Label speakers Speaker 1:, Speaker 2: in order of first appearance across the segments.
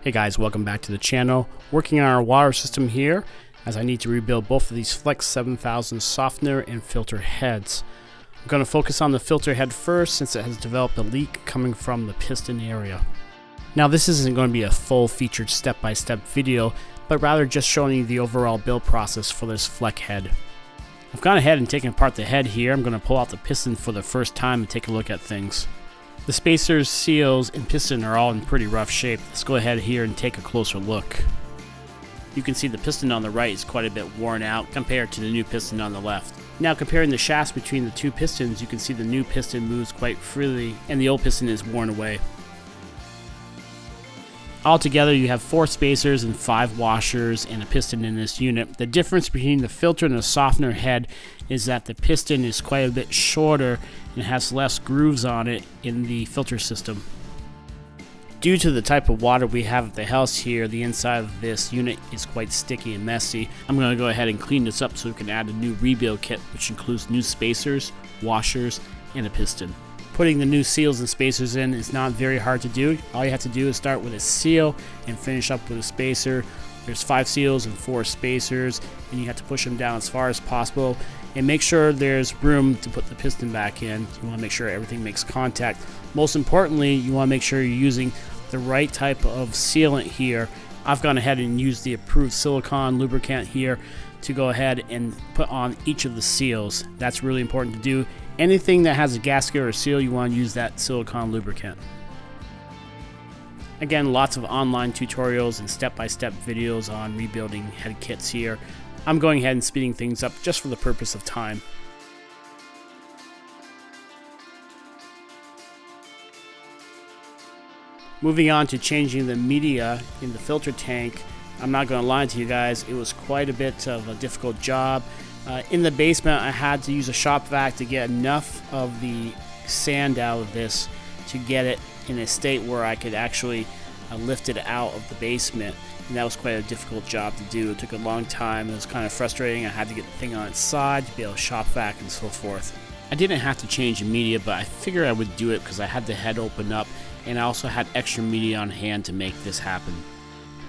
Speaker 1: Hey guys, welcome back to the channel. Working on our water system here as I need to rebuild both of these Fleck 7000 softener and filter heads. I'm going to focus on the filter head first since it has developed a leak coming from the piston area. Now this isn't going to be a full featured step-by-step video, but rather just showing you the overall build process for this Fleck head. I've gone ahead and taken apart the head here. I'm going to pull out the piston for the first time and take a look at things. The spacers, seals, and piston are all in pretty rough shape. Let's go ahead here and take a closer look. You can see the piston on the right is quite a bit worn out compared to the new piston on the left. Now comparing the shafts between the two pistons, you can see the new piston moves quite freely and the old piston is worn away. Altogether you have 4 spacers and 5 washers and a piston in this unit. The difference between the filter and the softener head is that the piston is quite a bit shorter and has less grooves on it in the filter system. Due to the type of water we have at the house here, the inside of this unit is quite sticky and messy. I'm going to go ahead and clean this up so we can add a new rebuild kit, which includes new spacers, washers, and a piston. Putting the new seals and spacers in is not very hard to do. All you have to do is start with a seal and finish up with a spacer. There's 5 seals and 4 spacers, and you have to push them down as far as possible and make sure there's room to put the piston back in. You want to make sure everything makes contact. Most importantly, you want to make sure you're using the right type of sealant here. I've gone ahead and used the approved silicone lubricant here to go ahead and put on each of the seals. That's really important to do. Anything that has a gasket or a seal, you want to use that silicone lubricant. Again, lots of online tutorials and step-by-step videos on rebuilding head kits here. I'm going ahead and speeding things up just for the purpose of time. Moving on to changing the media in the filter tank, I'm not going to lie to you guys, it was quite a bit of a difficult job. In the basement, I had to use a shop vac to get enough of the sand out of this to get it in a state where I could actually lift it out of the basement. And that was quite a difficult job to do. It took a long time. It was kind of frustrating. I had to get the thing on its side to be able to shop vac and so forth. I didn't have to change the media, but I figured I would do it because I had the head open up and I also had extra media on hand to make this happen.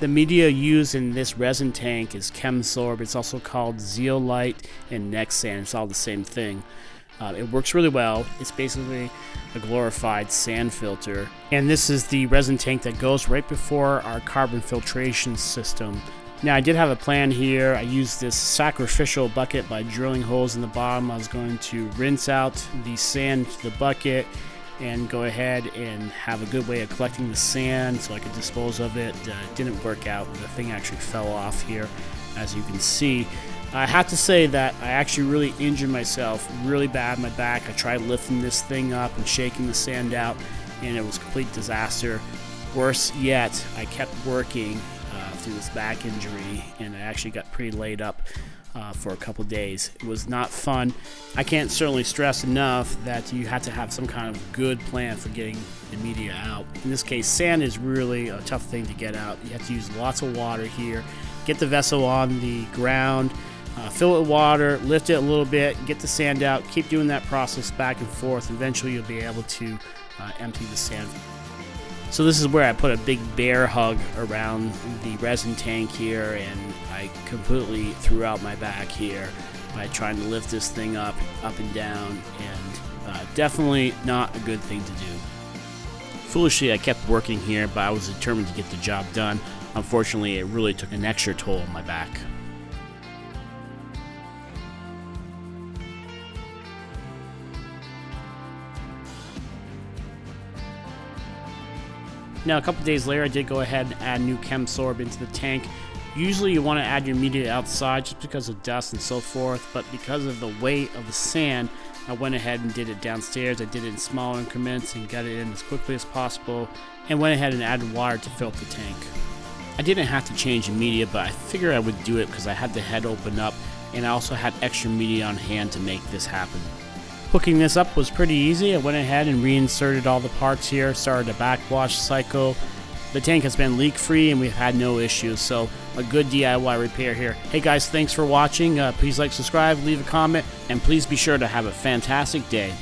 Speaker 1: The media used in this resin tank is Chemsorb. It's also called Zeolite and Nexan. It's all the same thing. It works really well. It's basically a glorified sand filter. And this is the resin tank that goes right before our carbon filtration system. Now I did have a plan here. I used this sacrificial bucket by drilling holes in the bottom. I was going to rinse out the sand to the bucket and go ahead and have a good way of collecting the sand so I could dispose of it. It didn't work out. The thing actually fell off here, as you can see. I have to say that I actually really injured myself really bad in my back. I tried lifting this thing up and shaking the sand out, and it was a complete disaster. Worse yet, I kept working through this back injury, and I actually got pretty laid up for a couple days. It was not fun. I can't certainly stress enough that you have to have some kind of good plan for getting the media out. In this case, sand is really a tough thing to get out. You have to use lots of water here. Get the vessel on the ground, fill it with water, lift it a little bit, get the sand out, keep doing that process back and forth. Eventually you'll be able to empty the sand. So this is where I put a big bear hug around the resin tank here, and I completely threw out my back here by trying to lift this thing up and down, and definitely not a good thing to do. Foolishly, I kept working here, but I was determined to get the job done. Unfortunately, it really took an extra toll on my back. Now a couple days later I did go ahead and add new Chemsorb into the tank. Usually you want to add your media outside just because of dust and so forth, but because of the weight of the sand, I went ahead and did it downstairs. I did it in small increments and got it in as quickly as possible, and went ahead and added water to fill up the tank. I didn't have to change the media, but I figured I would do it because I had the head open up and I also had extra media on hand to make this happen. Hooking this up was pretty easy. I went ahead and reinserted all the parts here, started a backwash cycle. The tank has been leak free and we've had no issues, so a good DIY repair here. Hey guys, thanks for watching. Please like, subscribe, leave a comment, and please be sure to have a fantastic day.